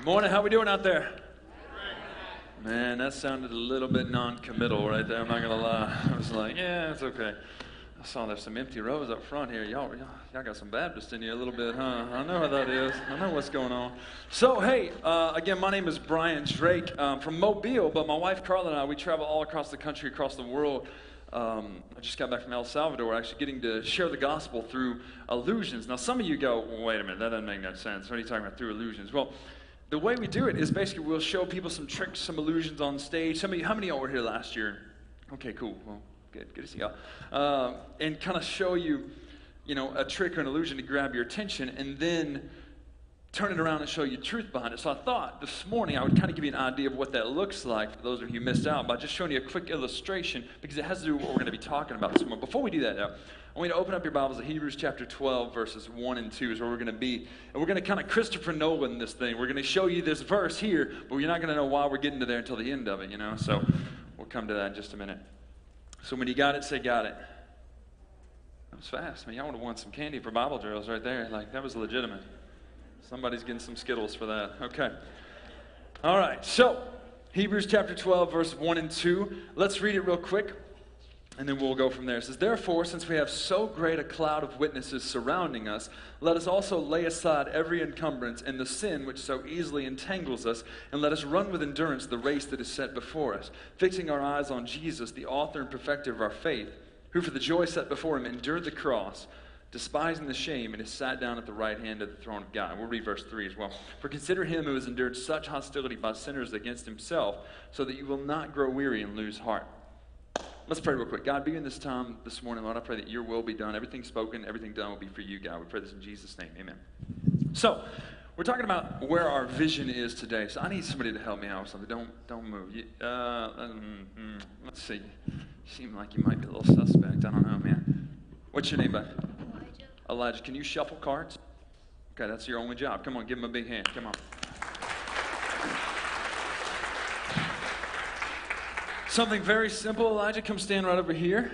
Morning, how we doing out there? Man, that sounded a little bit non-committal right there, I'm not gonna lie. I was like, yeah, it's okay. I saw there's some empty rows up front here. Y'all got some Baptist in you a little bit, huh? I know how that is. I know what's going on. So, hey, again, my name is Bryan Drake from Mobile, but my wife Carla and I, we travel all across the country, across the world. I just got back from El Salvador, actually getting to share the gospel through illusions. Now, some of you go, well, wait a minute, that doesn't make no sense. What are you talking about through illusions? Well, the way we do it is basically we'll show people some tricks, some illusions on stage. How many of y'all were here last year? Okay, cool. Well, good to see y'all. And kind of show you, a trick or an illusion to grab your attention, and then turn it around and show you truth behind it. So I thought this morning I would kind of give you an idea of what that looks like for those of you who missed out by just showing you a quick illustration, because it has to do with what we're going to be talking about this morning. Before we do that, though, I want you to open up your Bibles to Hebrews chapter 12, verses 1 and 2 is where we're going to be. And we're going to kind of Christopher Nolan this thing. We're going to show you this verse here, but you're not going to know why we're getting to there until the end of it, So we'll come to that in just a minute. So when you got it, say got it. That was fast. Man, y'all would have won some candy for Bible drills right there. Like, that was legitimate. Somebody's getting some Skittles for that. Okay. All right. So Hebrews chapter 12, verse 1 and 2. Let's read it real quick, and then we'll go from there. It says, "Therefore, since we have so great a cloud of witnesses surrounding us, let us also lay aside every encumbrance and the sin which so easily entangles us, and let us run with endurance the race that is set before us, fixing our eyes on Jesus, the author and perfecter of our faith, who for the joy set before him endured the cross, despising the shame, and is sat down at the right hand of the throne of God." We'll read verse 3 as well. "For consider him who has endured such hostility by sinners against himself, so that you will not grow weary and lose heart." Let's pray real quick. God, be in this time this morning, Lord. I pray that your will be done. Everything spoken, everything done will be for you, God. We pray this in Jesus' name. Amen. So, we're talking about where our vision is today. So I need somebody to help me out with something. Don't move. Let's see. You seem like you might be a little suspect. I don't know, man. What's your name, bud? Elijah. Can you shuffle cards? Okay, that's your only job. Come on, give him a big hand. Come on. Something very simple, Elijah. Come stand right over here.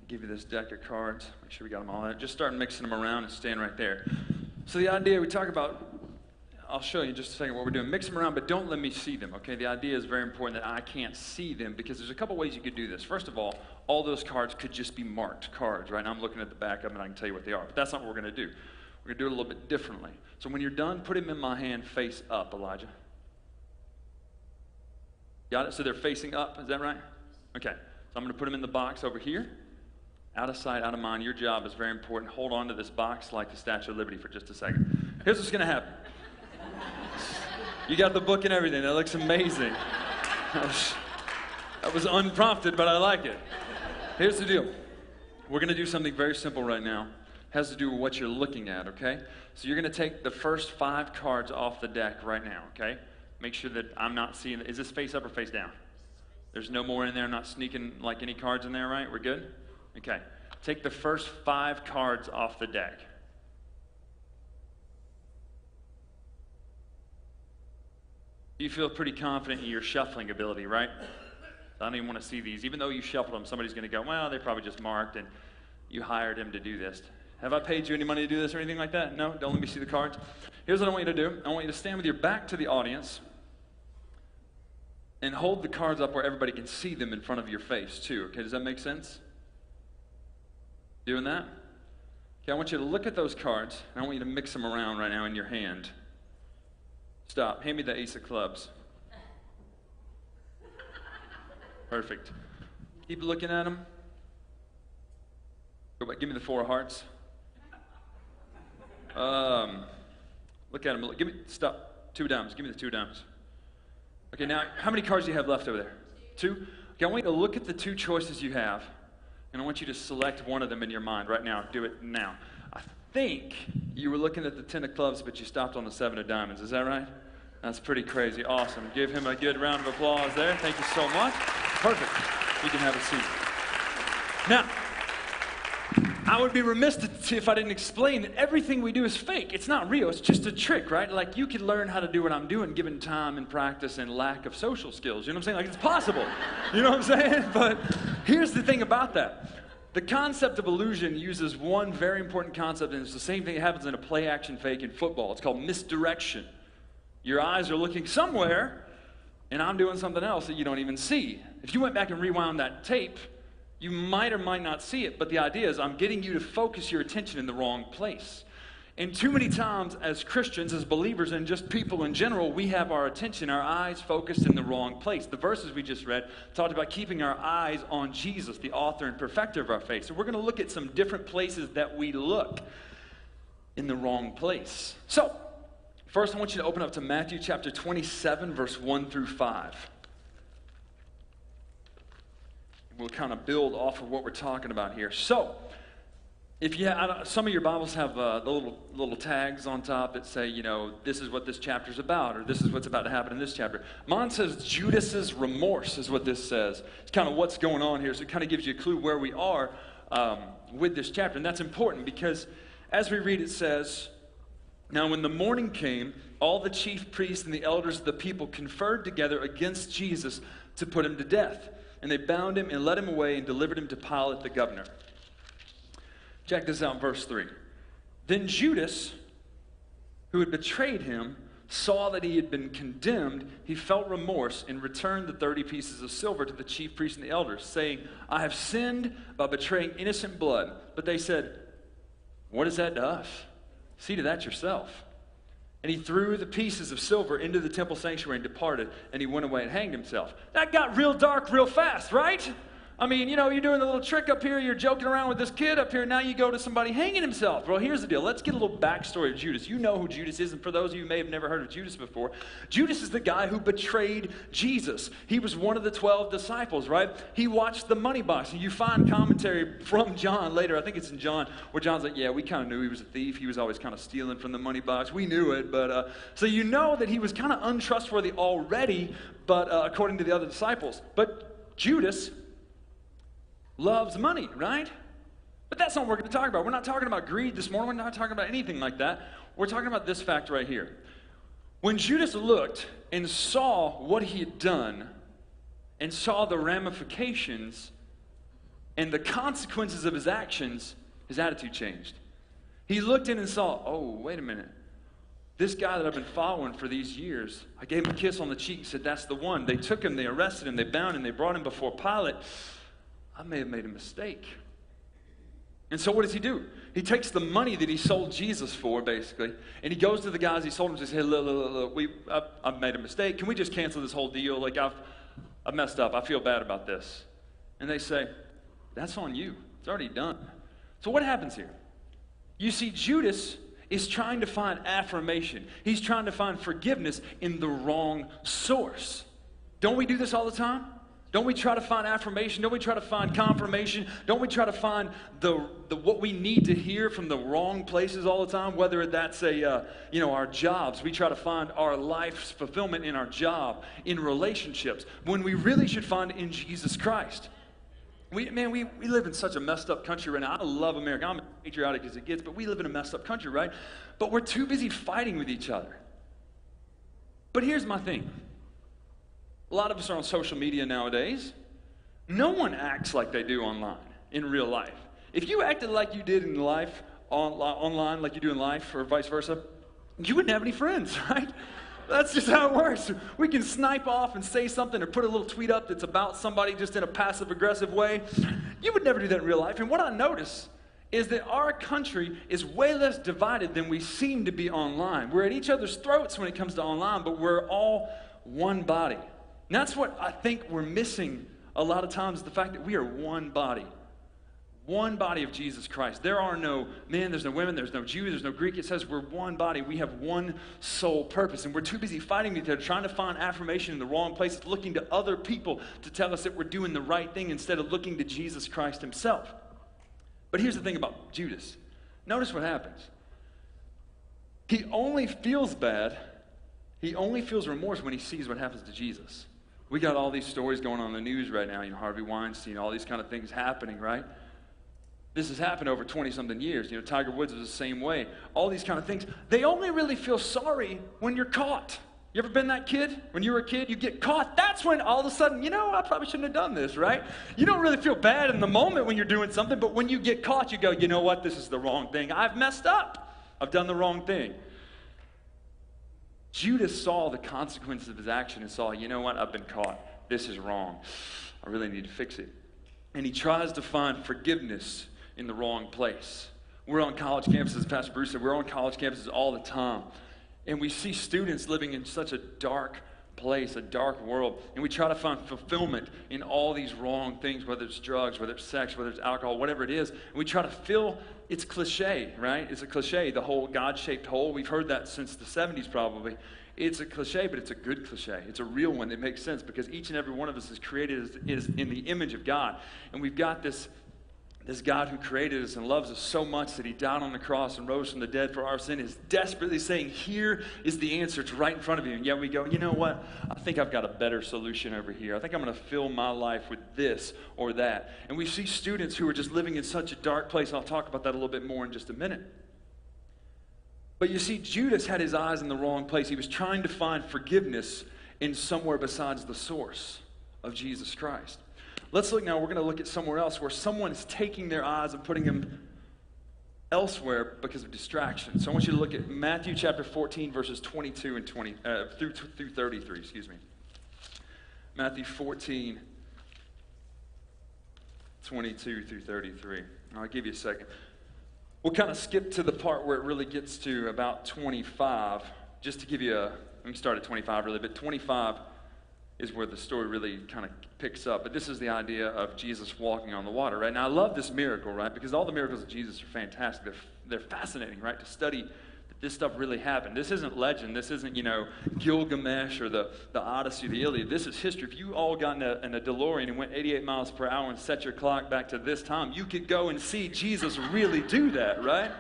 Give you this deck of cards. Make sure we got them all out. Just start mixing them around and stand right there. So the idea we talk about, I'll show you in just a second what we're doing. Mix them around, but don't let me see them, okay? The idea is very important that I can't see them, because there's a couple ways you could do this. First of all those cards could just be marked cards, right? Now I'm looking at the back of them and I can tell you what they are, but that's not what we're going to do. We're going to do it a little bit differently. So when you're done, put them in my hand face up, Elijah. Got it? So they're facing up, is that right? Okay. So I'm going to put them in the box over here. Out of sight, out of mind. Your job is very important. Hold on to this box like the Statue of Liberty for just a second. Here's what's going to happen. You got the book and everything. That looks amazing. That was unprompted, but I like it. Here's the deal. We're going to do something very simple right now. It has to do with what you're looking at, okay? So you're going to take the first 5 cards off the deck right now, okay? Make sure that I'm not seeing. Is this face up or face down? There's no more in there. I'm not sneaking like any cards in there, right? We're good? Okay. Take the first 5 cards off the deck. You feel pretty confident in your shuffling ability, right? I don't even want to see these. Even though you shuffled them, somebody's going to go, well, they probably just marked and you hired him to do this. Have I paid you any money to do this or anything like that? No? Don't let me see the cards. Here's what I want you to do. I want you to stand with your back to the audience and hold the cards up where everybody can see them in front of your face too. Okay, does that make sense? Doing that? Okay, I want you to look at those cards, and I want you to mix them around right now in your hand. Stop. Hand me the ace of clubs. Perfect. Keep looking at them. Go back. Give me the 4 of hearts. Look at them. Stop. 2 diamonds. Give me the 2 diamonds. Okay, now, how many cards do you have left over there? 2? Okay, I want you to look at the 2 choices you have, and I want you to select one of them in your mind right now. Do it now. I think you were looking at the 10 of clubs, but you stopped on the 7 of diamonds. Is that right? That's pretty crazy. Awesome. Give him a good round of applause there. Thank you so much. Perfect. You can have a seat. Now, I would be remiss if I didn't explain that everything we do is fake. It's not real. It's just a trick, right? Like, you could learn how to do what I'm doing given time and practice and lack of social skills. You know what I'm saying? Like, it's possible. You know what I'm saying? But here's the thing about that. The concept of illusion uses one very important concept, and it's the same thing that happens in a play-action fake in football. It's called misdirection. Your eyes are looking somewhere, and I'm doing something else that you don't even see. If you went back and rewound that tape, you might or might not see it, but the idea is I'm getting you to focus your attention in the wrong place. And too many times as Christians, as believers, and just people in general, we have our attention, our eyes focused in the wrong place. The verses we just read talked about keeping our eyes on Jesus, the author and perfecter of our faith. So we're going to look at some different places that we look in the wrong place. So, first I want you to open up to Matthew chapter 27, verse 1 through 5. We'll kind of build off of what we're talking about here. So, if you some of your Bibles have the little tags on top that say, this is what this chapter's about, or this is what's about to happen in this chapter. Mine says Judas's remorse is what this says. It's kind of what's going on here, so it kind of gives you a clue where we are with this chapter. And that's important because as we read, it says, "Now when the morning came, all the chief priests and the elders of the people conferred together against Jesus to put him to death. And they bound him and led him away and delivered him to Pilate the governor." Check this out in verse 3. "Then Judas, who had betrayed him, saw that he had been condemned. He felt remorse and returned the 30 pieces of silver to the chief priests and the elders, saying, 'I have sinned by betraying innocent blood.' But they said, 'What is that to us? See to that yourself.' And he threw the pieces of silver into the temple sanctuary and departed, and he went away and hanged himself." That got real dark real fast, right? I mean, you're doing a little trick up here, you're joking around with this kid up here, now you go to somebody hanging himself. Well, here's the deal. Let's get a little backstory of Judas. You know who Judas is, and for those of you who may have never heard of Judas before, Judas is the guy who betrayed Jesus. He was one of the 12 disciples, right? He watched the money box, and you find commentary from John later, I think it's in John, where John's like, yeah, we kind of knew he was a thief. He was always kind of stealing from the money box. We knew it, but, so you know that he was kind of untrustworthy already, but according to the other disciples. But Judas loves money, right? But that's not what we're going to talk about. We're not talking about greed this morning. We're not talking about anything like that. We're talking about this fact right here. When Judas looked and saw what he had done and saw the ramifications and the consequences of his actions, his attitude changed. He looked in and saw, oh, wait a minute. This guy that I've been following for these years, I gave him a kiss on the cheek and said, that's the one. They took him, they arrested him, they bound him, they brought him before Pilate. I may have made a mistake. And so what does he do? He takes the money that he sold Jesus for, basically, and he goes to the guys he sold him and says, hey, look, I've made a mistake. Can we just cancel this whole deal? Like, I've messed up. I feel bad about this. And they say, that's on you. It's already done. So what happens here? You see, Judas is trying to find affirmation. He's trying to find forgiveness in the wrong source. Don't we do this all the time? Don't we try to find affirmation? Don't we try to find confirmation? Don't we try to find the what we need to hear from the wrong places all the time? Whether that's our jobs, we try to find our life's fulfillment in our job, in relationships, when we really should find it in Jesus Christ. We live in such a messed up country right now. I love America. I'm as patriotic as it gets, but we live in a messed up country, right? But we're too busy fighting with each other. But here's my thing. A lot of us are on social media nowadays. No one acts like they do online, in real life. If you acted like you did in life, online like you do in life, or vice versa, you wouldn't have any friends, right? That's just how it works. We can snipe off and say something or put a little tweet up that's about somebody just in a passive-aggressive way. You would never do that in real life. And what I notice is that our country is way less divided than we seem to be online. We're at each other's throats when it comes to online, but we're all one body. And that's what I think we're missing a lot of times, the fact that we are one body. One body of Jesus Christ. There are no men, there's no women, there's no Jew, there's no Greek. It says we're one body. We have one sole purpose. And we're too busy fighting with each other, trying to find affirmation in the wrong places, looking to other people to tell us that we're doing the right thing instead of looking to Jesus Christ himself. But here's the thing about Judas. Notice what happens. He only feels bad, he only feels remorse when he sees what happens to Jesus. We got all these stories going on in the news right now, Harvey Weinstein, all these kind of things happening, right? This has happened over 20-something years. Tiger Woods was the same way. All these kind of things. They only really feel sorry when you're caught. You ever been that kid? When you were a kid, you get caught. That's when all of a sudden, I probably shouldn't have done this, right? You don't really feel bad in the moment when you're doing something, but when you get caught, you go, you know what? This is the wrong thing. I've messed up. I've done the wrong thing. Judas saw the consequences of his action and saw, you know what, I've been caught. This is wrong. I really need to fix it. And he tries to find forgiveness in the wrong place. We're on college campuses, as Pastor Bruce said, we're on college campuses all the time. And we see students living in such a dark place, a dark world, and we try to find fulfillment in all these wrong things, whether it's drugs, whether it's sex, whether it's alcohol, whatever it is, and we try to fill. It's cliche, right? It's a cliche, the whole God-shaped hole. We've heard that since the 70s probably. It's a cliche, but it's a good cliche. It's a real one that makes sense because each and every one of us is created is in the image of God, and we've got this God who created us and loves us so much that he died on the cross and rose from the dead for our sin is desperately saying, here is the answer. It's right in front of you. And yet we go, you know what? I think I've got a better solution over here. I think I'm going to fill my life with this or that. And we see students who are just living in such a dark place. I'll talk about that a little bit more in just a minute. But you see, Judas had his eyes in the wrong place. He was trying to find forgiveness in somewhere besides the source of Jesus Christ. Let's look now, we're going to look at somewhere else where someone is taking their eyes and putting them elsewhere because of distraction. So I want you to look at Matthew chapter 14, verses 22 and 20, through 33, excuse me. Matthew 14, 22 through 33. I'll give you a second. We'll kind of skip to the part where it really gets to about 25, just to give you let me start at 25 really, but 25 is where the story really kind of picks up. But this is the idea of Jesus walking on the water, right? Now, I love this miracle, right? Because all the miracles of Jesus are fantastic. They're fascinating, right? To study that this stuff really happened. This isn't legend. This isn't, Gilgamesh or the Odyssey or the Iliad. This is history. If you all got in a DeLorean and went 88 miles per hour and set your clock back to this time, you could go and see Jesus really do that, right?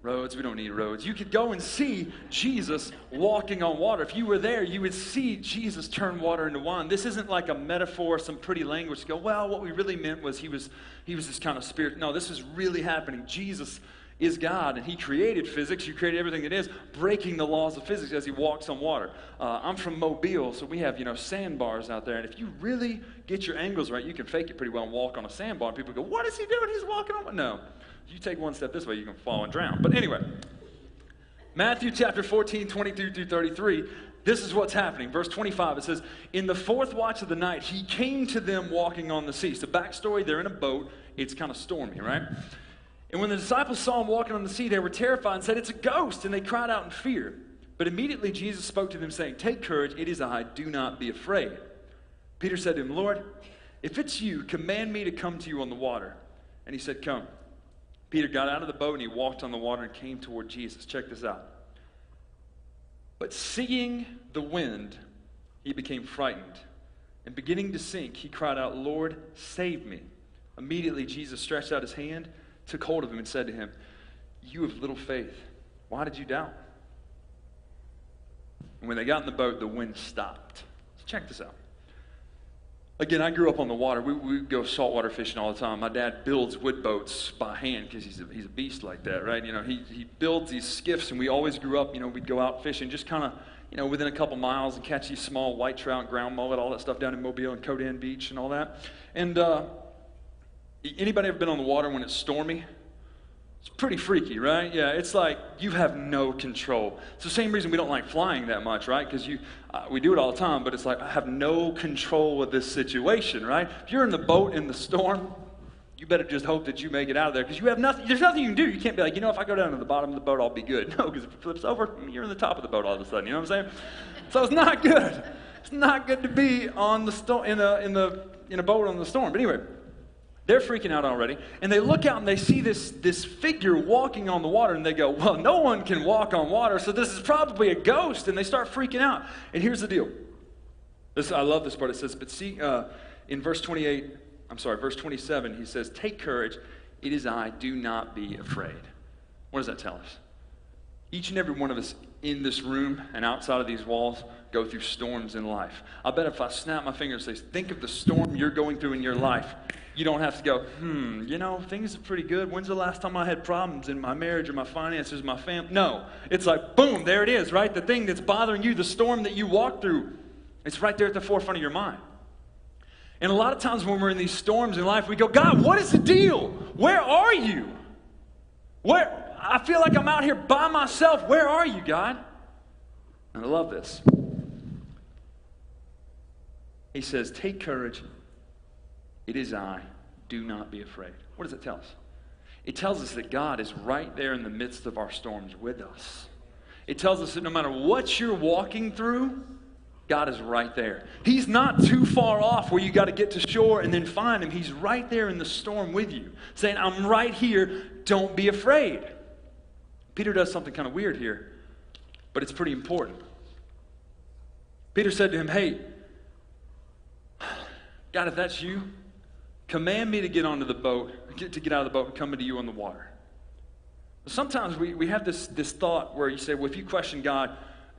Roads, we don't need roads. You could go and see Jesus walking on water. If you were there, you would see Jesus turn water into wine. This isn't like a metaphor, some pretty language to go, well, what we really meant was he was this kind of spirit. No, this is really happening. Jesus is God, and he created physics. He created everything that is, breaking the laws of physics as he walks on water. I'm from Mobile, so we have, sandbars out there, and if you really get your angles right, you can fake it pretty well and walk on a sandbar, and people go, what is he doing? He's walking on. No. You take one step this way, you can fall and drown. But anyway, Matthew chapter 14, 22 through 33, this is what's happening. Verse 25, it says, in the fourth watch of the night, he came to them walking on the sea. So backstory, they're in a boat. It's kind of stormy, right? And when the disciples saw him walking on the sea, they were terrified and said, it's a ghost. And they cried out in fear. But immediately Jesus spoke to them, saying, take courage, it is I, do not be afraid. Peter said to him, Lord, if it's you, command me to come to you on the water. And he said, come. Peter got out of the boat and he walked on the water and came toward Jesus. Check this out. But seeing the wind, he became frightened. And beginning to sink, he cried out, Lord, save me. Immediately Jesus stretched out his hand, took hold of him and said to him, you have little faith. Why did you doubt? And when they got in the boat, the wind stopped. So check this out. Again, I grew up on the water. We go saltwater fishing all the time. My dad builds wood boats by hand because he's a beast like that, right? He builds these skiffs, and we always grew up, we'd go out fishing just kind of, within a couple miles and catch these small white trout, ground mullet, all that stuff down in Mobile and Codan Beach and all that. And anybody ever been on the water when it's stormy? It's pretty freaky, right? Yeah, it's like you have no control. It's the same reason we don't like flying that much, right? Because we do it all the time, but it's like I have no control of this situation, right? If you're in the boat in the storm, you better just hope that you make it out of there because you have nothing. There's nothing you can do. You can't be like, if I go down to the bottom of the boat, I'll be good. No, because if it flips over, you're in the top of the boat all of a sudden. You know what I'm saying? So it's not good. It's not good to be on the in a boat on the storm. But anyway. They're freaking out already, and they look out and they see this figure walking on the water, and they go, well, no one can walk on water, so this is probably a ghost, and they start freaking out. And here's the deal. I love this part. It says, but see, in verse 27, he says, take courage, it is I, do not be afraid. What does that tell us? Each and every one of us in this room and outside of these walls go through storms in life. I bet if I snap my fingers and say, think of the storm you're going through in your life, you don't have to go, things are pretty good. When's the last time I had problems in my marriage or my finances, my family? No. It's like, boom, there it is, right? The thing that's bothering you, the storm that you walk through, it's right there at the forefront of your mind. And a lot of times when we're in these storms in life, we go, God, what is the deal? Where are you? I feel like I'm out here by myself. Where are you, God? And I love this. He says, take courage. It is I. Do not be afraid. What does it tell us? It tells us that God is right there in the midst of our storms with us. It tells us that no matter what you're walking through, God is right there. He's not too far off where you got to get to shore and then find him. He's right there in the storm with you, saying, I'm right here. Don't be afraid. Peter does something kind of weird here, but it's pretty important. Peter said to him, hey, God, if that's you, command me to get onto the boat, to get out of the boat and come into you on the water. Sometimes we have this thought where you say, well, if you question God,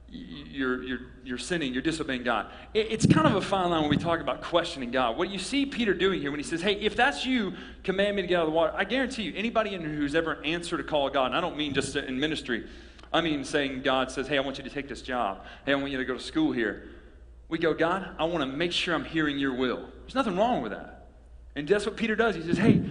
you're sinning, you're disobeying God. It's kind of a fine line when we talk about questioning God. What you see Peter doing here when he says, hey, if that's you, command me to get out of the water. I guarantee you, anybody in here who's ever answered a call of God, and I don't mean just in ministry, I mean saying God says, hey, I want you to take this job. Hey, I want you to go to school here. We go, God, I want to make sure I'm hearing your will. There's nothing wrong with that. And that's what Peter does. He says, hey,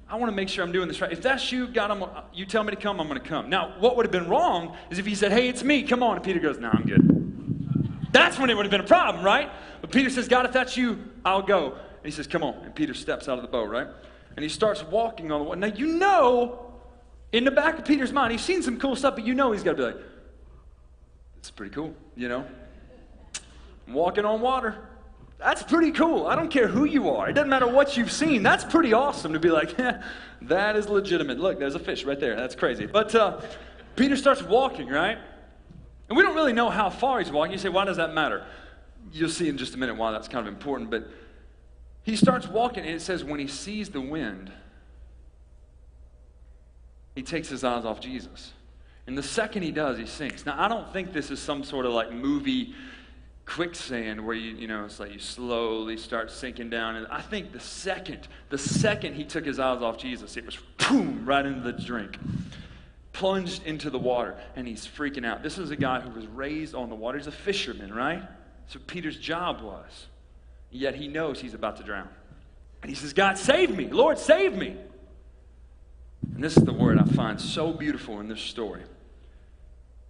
I want to make sure I'm doing this right. If that's you, God, you tell me to come, I'm going to come. Now, what would have been wrong is if he said, hey, it's me, come on. And Peter goes, no, I'm good. That's when it would have been a problem, right? But Peter says, God, if that's you, I'll go. And he says, come on. And Peter steps out of the boat, right? And he starts walking on the water. Now, you know, in the back of Peter's mind, he's seen some cool stuff, but you know he's got to be like, it's pretty cool, you know? I'm walking on water. That's pretty cool. I don't care who you are. It doesn't matter what you've seen. That's pretty awesome to be like, that is legitimate. Look, there's a fish right there. That's crazy. But Peter starts walking, right? And we don't really know how far he's walking. You say, why does that matter? You'll see in just a minute why that's kind of important. But he starts walking, and it says when he sees the wind, he takes his eyes off Jesus. And the second he does, he sinks. Now, I don't think this is some sort of like movie quicksand where you know, it's like you slowly start sinking down. And I think the second he took his eyes off Jesus, it was boom, right into the drink. Plunged into the water, and he's freaking out. This is a guy who was raised on the water. He's a fisherman, right? That's what Peter's job was. Yet he knows he's about to drown. And he says, God, save me. Lord, save me. And this is the word I find so beautiful in this story.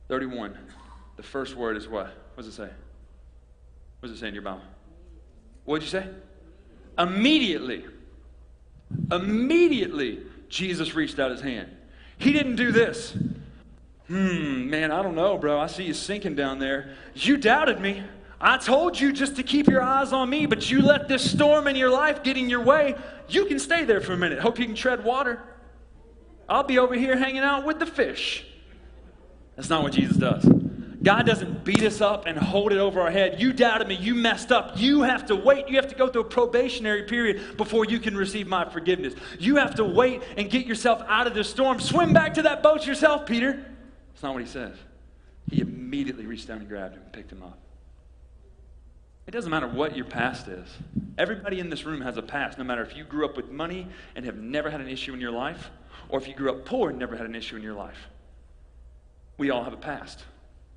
31. The first word is what? What does it say? What does it say in your Bible? What did you say? Immediately. Immediately, Jesus reached out his hand. He didn't do this. Man, I don't know, bro. I see you sinking down there. You doubted me. I told you just to keep your eyes on me, but you let this storm in your life get in your way. You can stay there for a minute. Hope you can tread water. I'll be over here hanging out with the fish. That's not what Jesus does. God doesn't beat us up and hold it over our head. You doubted me. You messed up. You have to wait. You have to go through a probationary period before you can receive my forgiveness. You have to wait and get yourself out of this storm. Swim back to that boat yourself, Peter. That's not what he says. He immediately reached down and grabbed him and picked him up. It doesn't matter what your past is. Everybody in this room has a past, no matter if you grew up with money and have never had an issue in your life, or if you grew up poor and never had an issue in your life. We all have a past.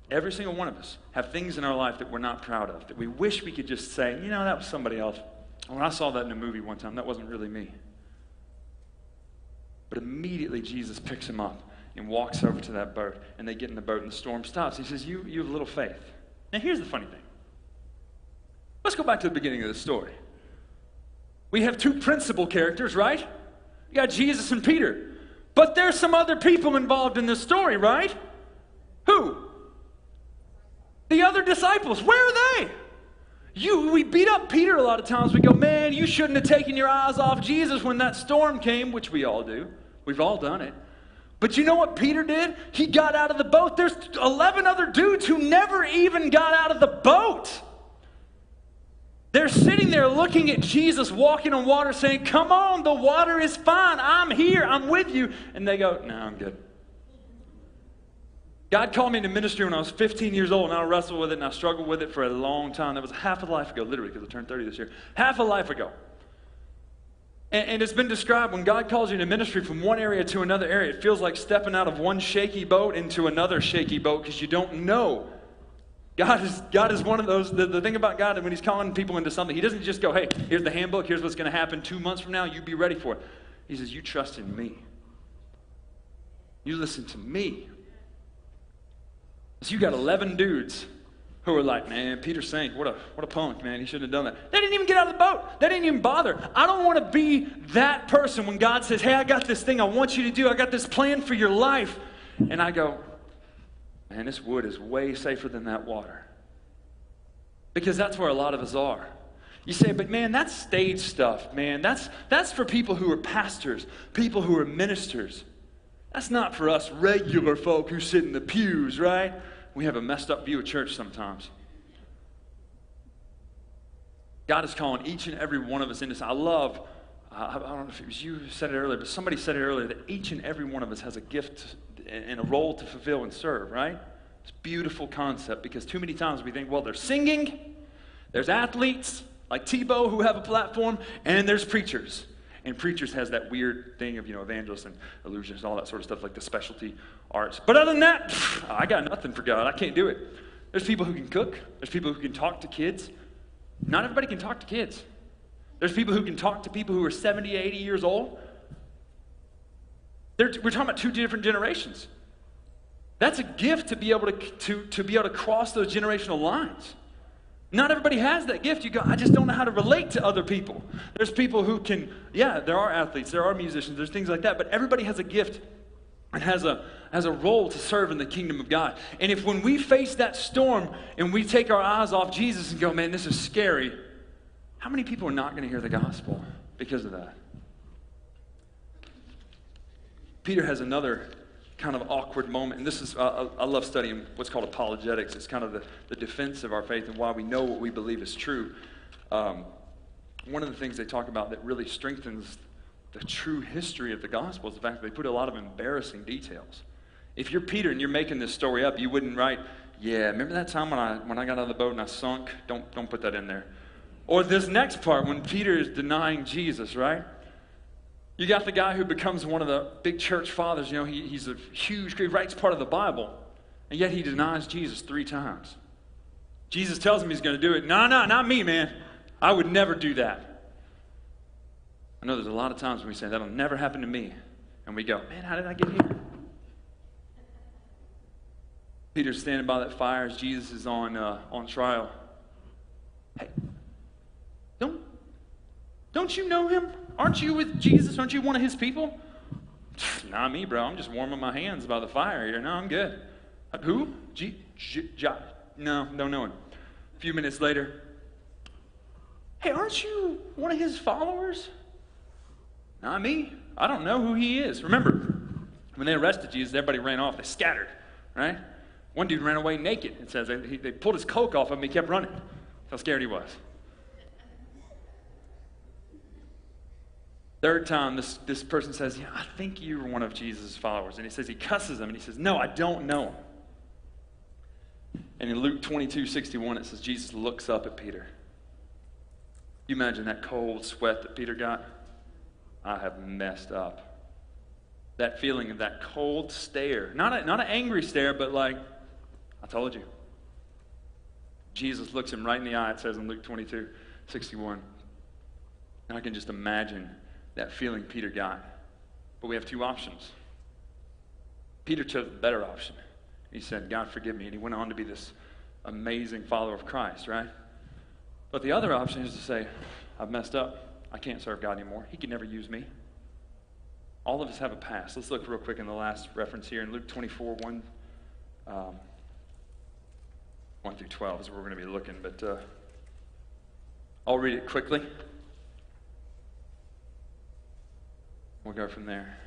Every single one of us have things in our life that we're not proud of, that we wish we could just say, you know, that was somebody else. When I saw that in a movie one time, that wasn't really me. But immediately Jesus picks him up and walks over to that boat, and they get in the boat and the storm stops. He says, you have little faith. Now here's the funny thing. Let's go back to the beginning of the story. We have two principal characters, right? You got Jesus and Peter. But there's some other people involved in this story, right? Who? The other disciples. Where are they? We beat up Peter a lot of times. We go, man, you shouldn't have taken your eyes off Jesus when that storm came, which we all do. We've all done it. But you know what Peter did? He got out of the boat. There's 11 other dudes who never even got out of the boat. They're sitting there looking at Jesus walking on water saying, come on, the water is fine. I'm here. I'm with you. And they go, no, I'm good. God called me into ministry when I was 15 years old, and I wrestled with it, and I struggled with it for a long time. That was half a life ago, literally, because I turned 30 this year. Half a life ago. And it's been described, when God calls you into ministry from one area to another area, it feels like stepping out of one shaky boat into another shaky boat because you don't know. God is one of those, the thing about God, when he's calling people into something, he doesn't just go, hey, here's the handbook, here's what's going to happen 2 months from now, you be ready for it. He says, you trust in me. You listen to me. So you got 11 dudes who are like, man, Peter sank. What a punk, man. He shouldn't have done that. They didn't even get out of the boat. They didn't even bother. I don't want to be that person when God says, hey, I got this thing I want you to do. I got this plan for your life. And I go, man, this wood is way safer than that water. Because that's where a lot of us are. You say, but man, that's stage stuff, man. That's for people who are pastors, people who are ministers. That's not for us regular folk who sit in the pews, right? We have a messed up view of church sometimes. God is calling each and every one of us into. I don't know if it was you who said it earlier, but somebody said it earlier, that each and every one of us has a gift and a role to fulfill and serve, right? It's a beautiful concept, because too many times we think, well, there's singing, there's athletes like Tebow who have a platform, and there's preachers. And preachers has that weird thing of, evangelists and illusions and all that sort of stuff, like the specialty arts. But other than that, I got nothing for God. I can't do it. There's people who can cook. There's people who can talk to kids. Not everybody can talk to kids. There's people who can talk to people who are 70, 80 years old. We're talking about two different generations. That's a gift to be able to cross those generational lines. Not everybody has that gift. You go, I just don't know how to relate to other people. There's people who can, there are athletes, there are musicians, there's things like that, but everybody has a gift and has a role to serve in the kingdom of God. And if when we face that storm and we take our eyes off Jesus and go, man, this is scary, how many people are not going to hear the gospel because of that? Peter has another kind of awkward moment, and this is, I love studying what's called apologetics. It's kind of the defense of our faith and why we know what we believe is true. One of the things they talk about that really strengthens the true history of the gospel is the fact that they put a lot of embarrassing details. If you're Peter and you're making this story up, you wouldn't write, yeah, remember that time when I got out of the boat and I sunk? Don't put that in there. Or this next part when Peter is denying Jesus, right? You got the guy who becomes one of the big church fathers. He's a huge, he writes part of the Bible, and yet he denies Jesus 3 times. Jesus tells him he's going to do it. No, not me, man. I would never do that. I know there's a lot of times when we say, that'll never happen to me. And we go, man, how did I get here? Peter's standing by that fire as Jesus is on trial. Hey, don't you know him? Aren't you with Jesus? Aren't you one of his people? Not me, bro. I'm just warming my hands by the fire here. No, I'm good. Who? No, don't know him. A few minutes later, hey, aren't you one of his followers? Not me. I don't know who he is. Remember, when they arrested Jesus, everybody ran off. They scattered, right? One dude ran away naked. It says they pulled his coat off him. He kept running. That's how scared he was. Third time, this person says, I think you were one of Jesus' followers. And he says, he cusses him, and he says, no, I don't know him. And in Luke 22:61, it says, Jesus looks up at Peter. You imagine that cold sweat that Peter got? I have messed up. That feeling of that cold stare. Not an angry stare, but like, I told you. Jesus looks him right in the eye, it says in Luke 22:61. And I can just imagine that feeling Peter got. But we have 2 options. Peter chose the better option. He said, God, forgive me. And he went on to be this amazing follower of Christ, right? But the other option is to say, I've messed up. I can't serve God anymore. He can never use me. All of us have a past. Let's look real quick in the last reference here in Luke 24, 1 through 12 is where we're going to be looking. But I'll read it quickly. We'll go from there.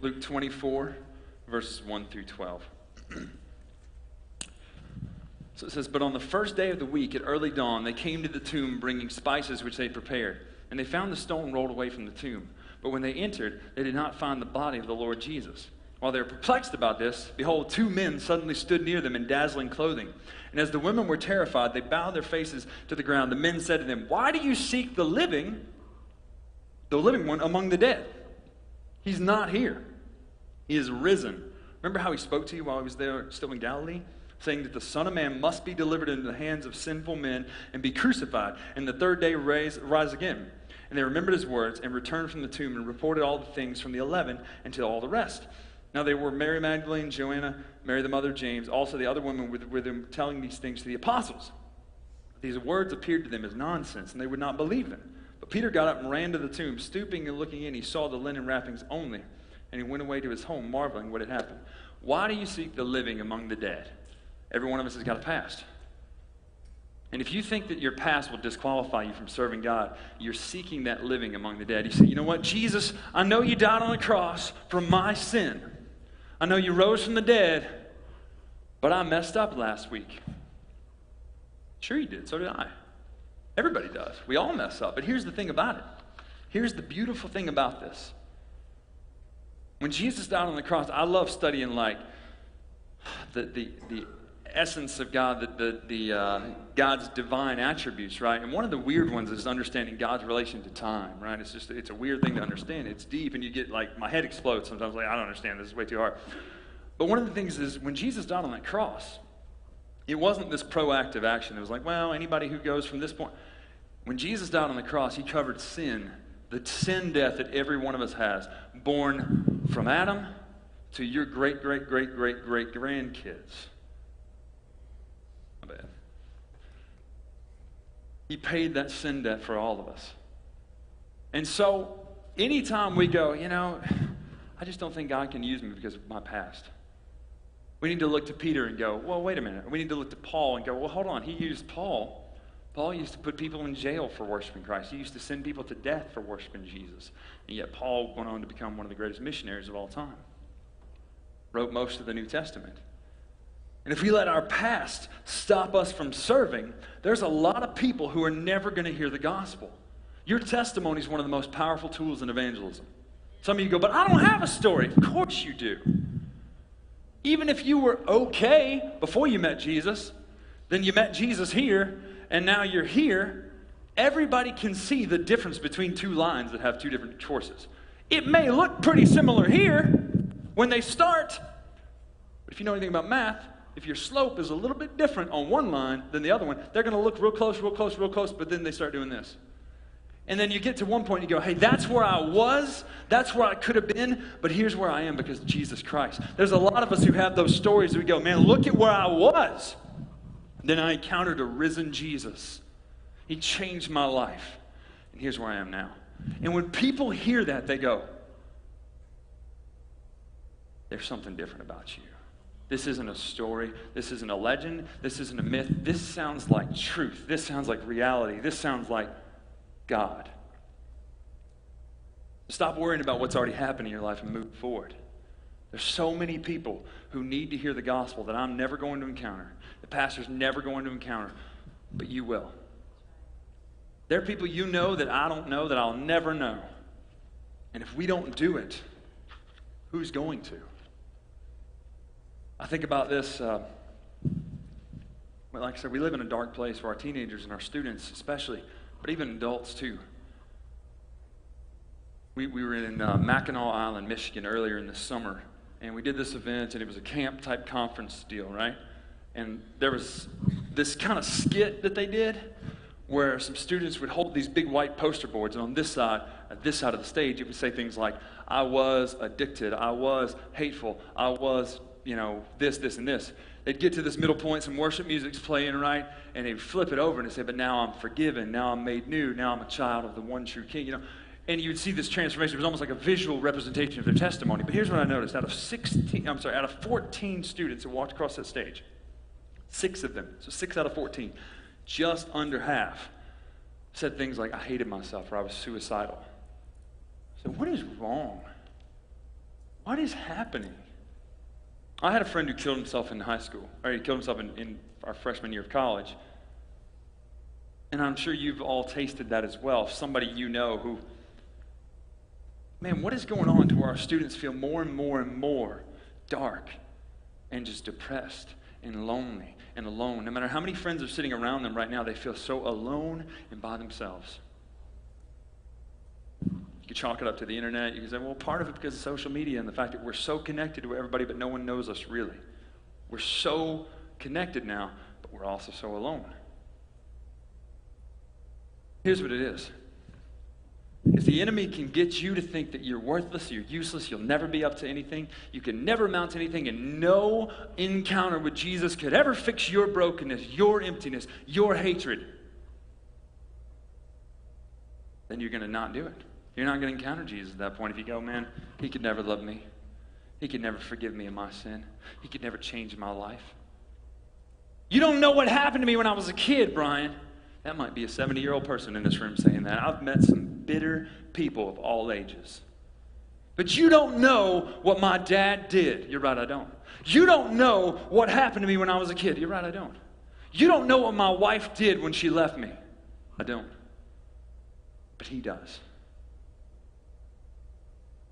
Luke 24, verses 1 through 12. So it says, but on the first day of the week at early dawn, they came to the tomb bringing spices which they prepared. And they found the stone rolled away from the tomb. But when they entered, they did not find the body of the Lord Jesus. While they were perplexed about this, behold, 2 men suddenly stood near them in dazzling clothing. And as the women were terrified, they bowed their faces to the ground. The men said to them, why do you seek the living one among the dead? He's not here. He is risen. Remember how he spoke to you while he was there still in Galilee? Saying that the Son of Man must be delivered into the hands of sinful men and be crucified, and the 3rd day rise again. And they remembered his words and returned from the tomb and reported all the things from the 11 and to all the rest. Now they were Mary Magdalene, Joanna, Mary the mother of James, also the other women with them telling these things to the apostles. These words appeared to them as nonsense, and they would not believe them. But Peter got up and ran to the tomb. Stooping and looking in, he saw the linen wrappings only, and he went away to his home, marveling what had happened. Why do you seek the living among the dead? Every one of us has got a past. And if you think that your past will disqualify you from serving God, you're seeking that living among the dead. You say, you know what, Jesus, I know you died on the cross for my sin. I know you rose from the dead, but I messed up last week. Sure you did, so did I. Everybody does. We all mess up. But here's the thing about it. Here's the beautiful thing about this. When Jesus died on the cross, I love studying like the essence of God, God's divine attributes, right? And one of the weird ones is understanding God's relation to time, right? It's a weird thing to understand. It's deep, and you get like, my head explodes sometimes, like, I don't understand, this is way too hard. But one of the things is, when Jesus died on that cross, it wasn't this proactive action. It was like, well, anybody who goes from this point. When Jesus died on the cross, he covered sin, the sin death that every one of us has, born from Adam to your great-great-great-great-great-grandkids. My bad. He paid that sin debt for all of us. And so, anytime we go, you know, I just don't think God can use me because of my past. We need to look to Peter and go, well, wait a minute. We need to look to Paul and go, well, hold on. He used Paul. Paul used to put people in jail for worshiping Christ. He used to send people to death for worshiping Jesus. And yet Paul went on to become one of the greatest missionaries of all time. Wrote most of the New Testament. And if we let our past stop us from serving, there's a lot of people who are never going to hear the gospel. Your testimony is one of the most powerful tools in evangelism. Some of you go, but I don't have a story. Of course you do. Even if you were okay before you met Jesus, then you met Jesus here, and now you're here, everybody can see the difference between two lines that have two different choices. It may look pretty similar here when they start, but if you know anything about math, if your slope is a little bit different on one line than the other one, they're going to look real close, but then they start doing this. And then you get to one point and you go, hey, that's where I was, that's where I could have been, but here's where I am because of Jesus Christ. There's a lot of us who have those stories that we go, man, look at where I was. Then I encountered a risen Jesus. He changed my life. And here's where I am now. And when people hear that, they go, there's something different about you. This isn't a story. This isn't a legend. This isn't a myth. This sounds like truth. This sounds like reality. This sounds like God. Stop worrying about what's already happened in your life and move forward. There's so many people who need to hear the gospel that I'm never going to encounter. The pastor's never going to encounter, but you will. There are people you know that I don't know, that I'll never know. And if we don't do it, who's going to? I think about this, well, like I said, we live in a dark place for our teenagers and our students especially, but even adults too. We were in Mackinac Island, Michigan earlier in the summer, and we did this event, and it was a camp-type conference deal, right? And there was this kind of skit that they did where some students would hold these big white poster boards, and on this side of the stage, it would say things like, I was addicted, I was hateful, I was, this, and this. They'd get to this middle point, some worship music's playing, right? And they'd flip it over and they'd say, but now I'm forgiven, now I'm made new, now I'm a child of the one true King, And you'd see this transformation. It was almost like a visual representation of their testimony. But here's what I noticed. Out of 14 students that walked across that stage, 6 of them, so 6 out of 14, just under half, said things like, I hated myself, or I was suicidal. So what is wrong? What is happening? I had a friend who killed himself in high school, or he killed himself in our freshman year of college. And I'm sure you've all tasted that as well. Somebody you know who, man, what is going on to where our students feel more and more and more dark and just depressed and lonely and alone? No matter how many friends are sitting around them right now, they feel so alone and by themselves. You can chalk it up to the internet. You can say, well, part of it because of social media and the fact that we're so connected to everybody, but no one knows us really. We're so connected now, but we're also so alone. Here's what it is. Because the enemy can get you to think that you're worthless, you're useless, you'll never be up to anything, you can never amount to anything, and no encounter with Jesus could ever fix your brokenness, your emptiness, your hatred. Then you're going to not do it. You're not going to encounter Jesus at that point if you go, man, he could never love me. He could never forgive me of my sin. He could never change my life. You don't know what happened to me when I was a kid, Bryan. That might be a 70-year-old person in this room saying that. I've met some bitter people of all ages. But you don't know what my dad did. You're right, I don't. You don't know what happened to me when I was a kid. You're right, I don't. You don't know what my wife did when she left me. I don't. But he does.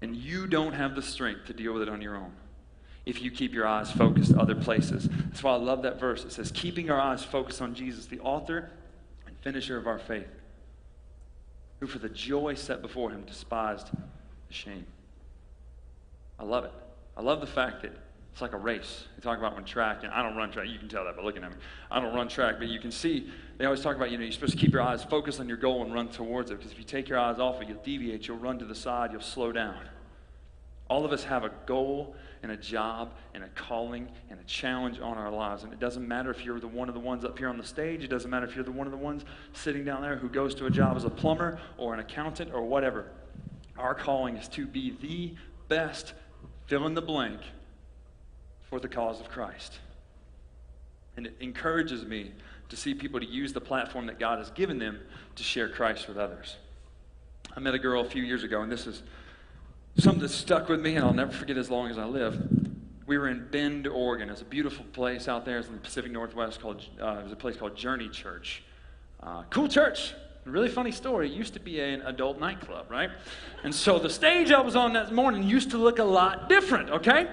And you don't have the strength to deal with it on your own if you keep your eyes focused other places. That's why I love that verse. It says, keeping our eyes focused on Jesus, the author and finisher of our faith, who for the joy set before him despised the shame. I love it. I love the fact that it's like a race. They talk about when track, and I don't run track. You can tell that by looking at me. I don't run track, but you can see, they always talk about, you're supposed to keep your eyes focused on your goal and run towards it, because if you take your eyes off it, you'll deviate, you'll run to the side, you'll slow down. All of us have a goal and a job and a calling and a challenge on our lives, and it doesn't matter if you're one of the ones up here on the stage. It doesn't matter if you're one of the ones sitting down there who goes to a job as a plumber or an accountant or whatever. Our calling is to be the best fill in the blank for the cause of Christ. And it encourages me to see people to use the platform that God has given them to share Christ with others. I met a girl a few years ago, and this is something that stuck with me, and I'll never forget as long as I live. We were in Bend, Oregon. It's a beautiful place out there. It's in the Pacific Northwest. It was a place called Journey Church. Cool church. A really funny story. It used to be an adult nightclub, right? And so the stage I was on that morning used to look a lot different, okay?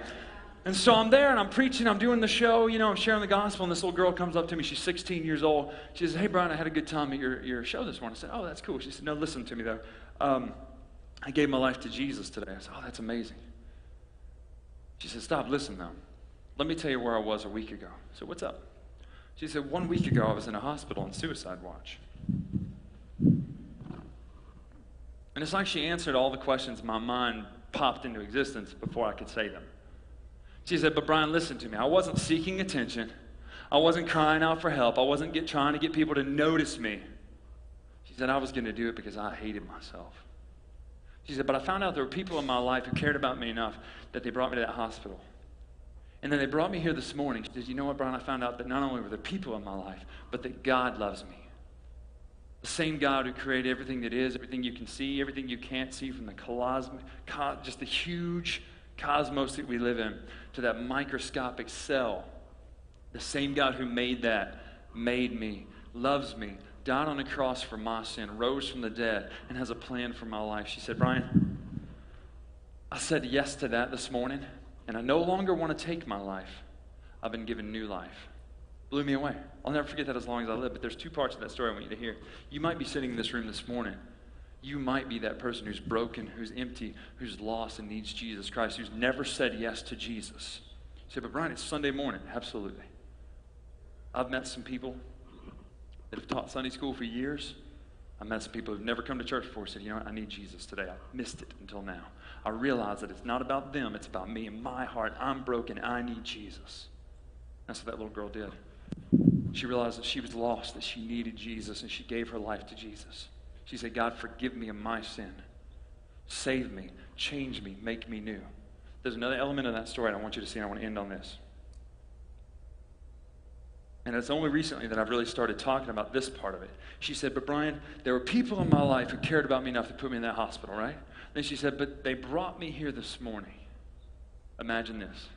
And so I'm there, and I'm preaching. I'm doing the show. I'm sharing the gospel, and this little girl comes up to me. She's 16 years old. She says, hey, Bryan, I had a good time at your show this morning. I said, oh, that's cool. She said, no, listen to me, though. I gave my life to Jesus today. I said, oh, that's amazing. She said, stop, listen now. Let me tell you where I was a week ago. I said, what's up? She said, 1 week ago I was in a hospital on suicide watch. And it's like she answered all the questions my mind popped into existence before I could say them. She said, but Bryan, listen to me. I wasn't seeking attention. I wasn't crying out for help. I wasn't trying to get people to notice me. She said, I was going to do it because I hated myself. She said, but I found out there were people in my life who cared about me enough that they brought me to that hospital. And then they brought me here this morning. She said, you know what, Bryan? I found out that not only were there people in my life, but that God loves me. The same God who created everything that is, everything you can see, everything you can't see, from the just the huge cosmos that we live in to that microscopic cell. The same God who made that, made me, loves me, died on the cross for my sin, rose from the dead, and has a plan for my life. She said, Bryan, I said yes to that this morning, and I no longer want to take my life. I've been given new life. Blew me away. I'll never forget that as long as I live, but there's two parts of that story I want you to hear. You might be sitting in this room this morning. You might be that person who's broken, who's empty, who's lost and needs Jesus Christ, who's never said yes to Jesus. You say, but Bryan, it's Sunday morning. Absolutely. I've met some people that have taught Sunday school for years. I met some people who've never come to church before, said, you know what, I need Jesus today. I missed it until now. I realized that it's not about them, it's about me and my heart. I'm broken, I need Jesus. That's what that little girl did. She realized that she was lost, that she needed Jesus, and she gave her life to Jesus. She said, God, forgive me of my sin. Save me, change me, make me new. There's another element of that story I want you to see, and I want to end on this. And it's only recently that I've really started talking about this part of it. She said, but Bryan, there were people in my life who cared about me enough to put me in that hospital, right? Then she said, but they brought me here this morning. Imagine this.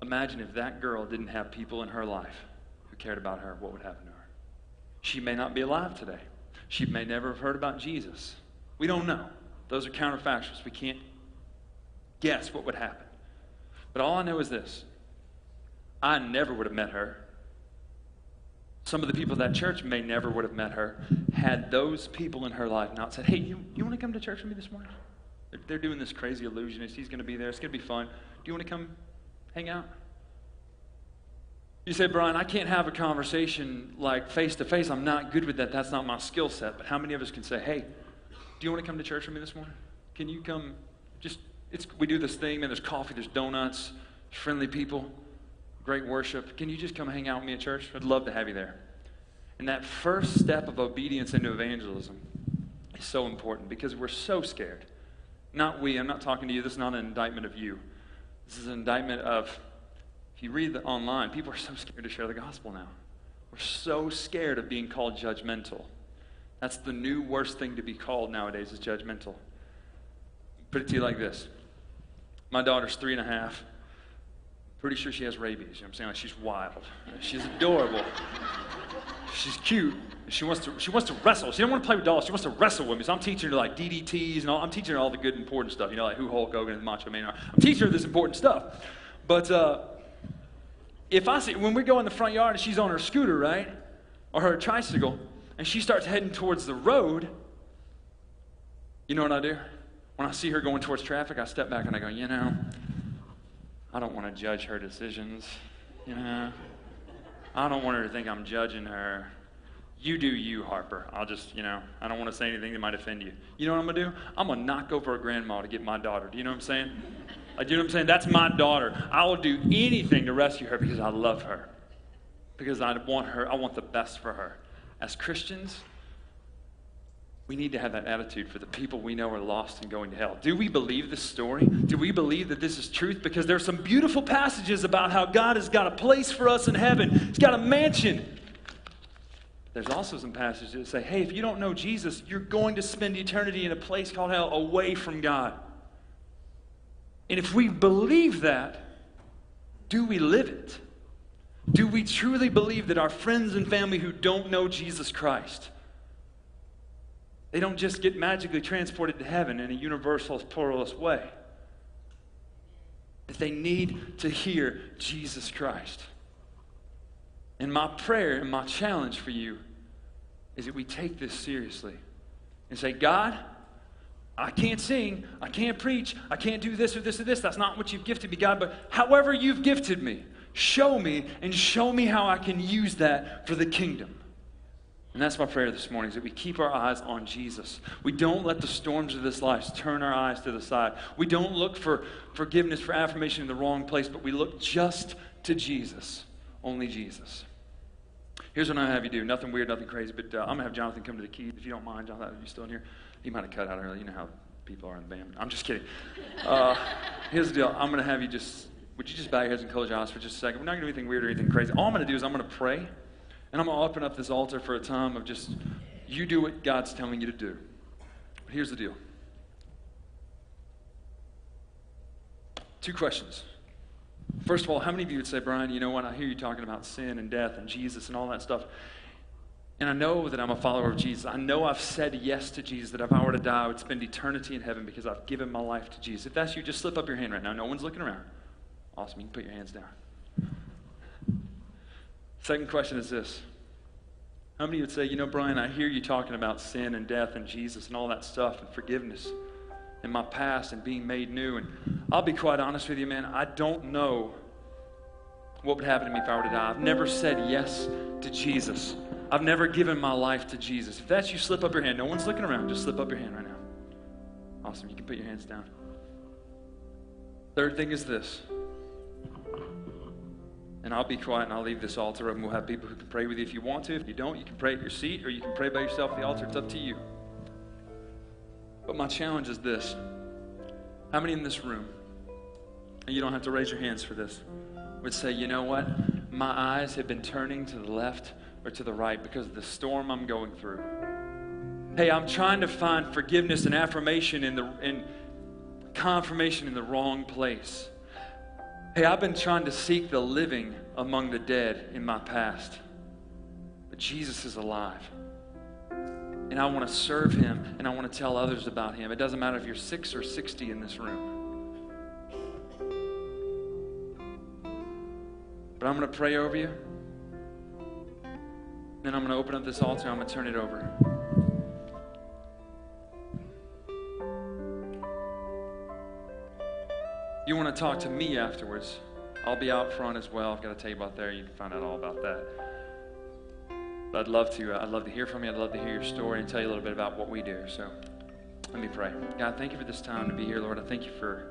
Imagine if that girl didn't have people in her life who cared about her, what would happen to her? She may not be alive today. She may never have heard about Jesus. We don't know. Those are counterfactuals. We can't guess what would happen. But all I know is this. I never would have met her. Some of the people at that church may never would have met her had those people in her life not said, hey, you want to come to church with me this morning? They're doing this crazy illusionist. He's going to be there. It's going to be fun. Do you want to come hang out? You say, Bryan, I can't have a conversation like face to face. I'm not good with that. That's not my skill set. But how many of us can say, hey, do you want to come to church with me this morning? Can you come? We do this thing, man. There's coffee, there's donuts, friendly people, great worship. Can you just come hang out with me at church? I'd love to have you there. And that first step of obedience into evangelism is so important because we're so scared. Not we, I'm not talking to you. This is not an indictment of you. This is an indictment of, if you read online, people are so scared to share the gospel now. We're so scared of being called judgmental. That's the new worst thing to be called nowadays is judgmental. Put it to you like this. My daughter's 3.5. Pretty sure she has rabies. You know what I'm saying? Like she's wild. She's adorable. She's cute. She wants to wrestle. She don't want to play with dolls. She wants to wrestle with me. So I'm teaching her like DDTs and all. I'm teaching her all the good important stuff. You know, like who Hulk Hogan and Macho Man are. I'm teaching her this important stuff. But if I see, when we go in the front yard and she's on her scooter, right? Or her tricycle, and she starts heading towards the road, you know what I do? When I see her going towards traffic, I step back and I go, you know, I don't want to judge her decisions. You know, I don't want her to think I'm judging her. You do you, Harper. I'll just, you know, I don't want to say anything that might offend you. You know what I'm going to do? I'm going to knock over a grandma to get my daughter. Do you know what I'm saying? Do you know what I'm saying? That's my daughter. I will do anything to rescue her because I love her. Because I want her, I want the best for her. As Christians, we need to have that attitude for the people we know are lost and going to hell. Do we believe this story? Do we believe that this is truth? Because there's some beautiful passages about how God has got a place for us in heaven. He's got a mansion. There's also some passages that say, hey, if you don't know Jesus, you're going to spend eternity in a place called hell away from God. And if we believe that, do we live it? Do we truly believe that our friends and family who don't know Jesus Christ, they don't just get magically transported to heaven in a universalist, pluralist way? That they need to hear Jesus Christ. And my prayer and my challenge for you is that we take this seriously and say, God, I can't sing, I can't preach, I can't do this or this or this. That's not what you've gifted me, God. But however you've gifted me, show me and show me how I can use that for the kingdom. And that's my prayer this morning, is that we keep our eyes on Jesus. We don't let the storms of this life turn our eyes to the side. We don't look for forgiveness, for affirmation in the wrong place, but we look just to Jesus, only Jesus. Here's what I have you do. Nothing weird, nothing crazy, but I'm going to have Jonathan come to the keys, if you don't mind. Jonathan, are you still in here? He might have cut out early. You know how people are in the band. I'm just kidding. Here's the deal. I'm going to have you would you just bow your heads and close your eyes for just a second? We're not going to do anything weird or anything crazy. All I'm going to do is I'm going to pray, and I'm going to open up this altar for a time of just, you do what God's telling you to do. But here's the deal. 2 questions. First of all, how many of you would say, Brian, you know what, I hear you talking about sin and death and Jesus and all that stuff, and I know that I'm a follower of Jesus. I know I've said yes to Jesus, that if I were to die, I would spend eternity in heaven because I've given my life to Jesus. If that's you, just slip up your hand right now. No one's looking around. Awesome. You can put your hands down. Second question is this. How many would say, you know, Brian, I hear you talking about sin and death and Jesus and all that stuff and forgiveness and my past and being made new. And I'll be quite honest with you, man, I don't know what would happen to me if I were to die. I've never said yes to Jesus. I've never given my life to Jesus. If that's you, slip up your hand. No one's looking around. Just slip up your hand right now. Awesome. You can put your hands down. Third thing is this. And I'll be quiet and I'll leave this altar open. We'll have people who can pray with you if you want to. If you don't, you can pray at your seat or you can pray by yourself at the altar. It's up to you. But my challenge is this. How many in this room, and you don't have to raise your hands for this, would say, you know what? My eyes have been turning to the left or to the right because of the storm I'm going through. Hey, I'm trying to find forgiveness and affirmation and confirmation in the wrong place. Hey, I've been trying to seek the living among the dead in my past. But Jesus is alive. And I want to serve him and I want to tell others about him. It doesn't matter if you're 6 or 60 in this room. But I'm going to pray over you. Then I'm going to open up this altar. I'm going to turn it over. You want to talk to me afterwards, I'll be out front as well. I've got a table out there. You can find out all about that. But I'd love to hear from you. I'd love to hear your story and tell you a little bit about what we do. So Let me pray. God, thank you for this time to be here, Lord. I thank you for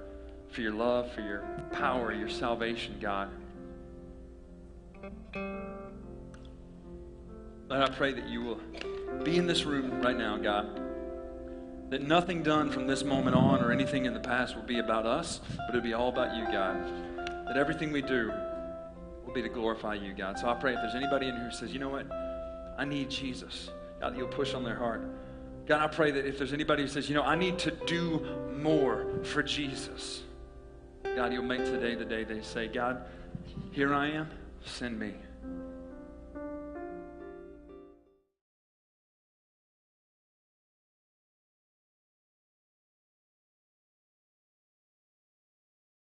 your love, for your power, your salvation, God. Lord, I pray that you will be in this room right now, God. That nothing done from this moment on or anything in the past will be about us, but it'll be all about you, God. That everything we do will be to glorify you, God. So I pray if there's anybody in here who says, you know what, I need Jesus, God, that you'll push on their heart. God, I pray that if there's anybody who says, you know, I need to do more for Jesus, God, you'll make today the day they say, God, here I am, send me.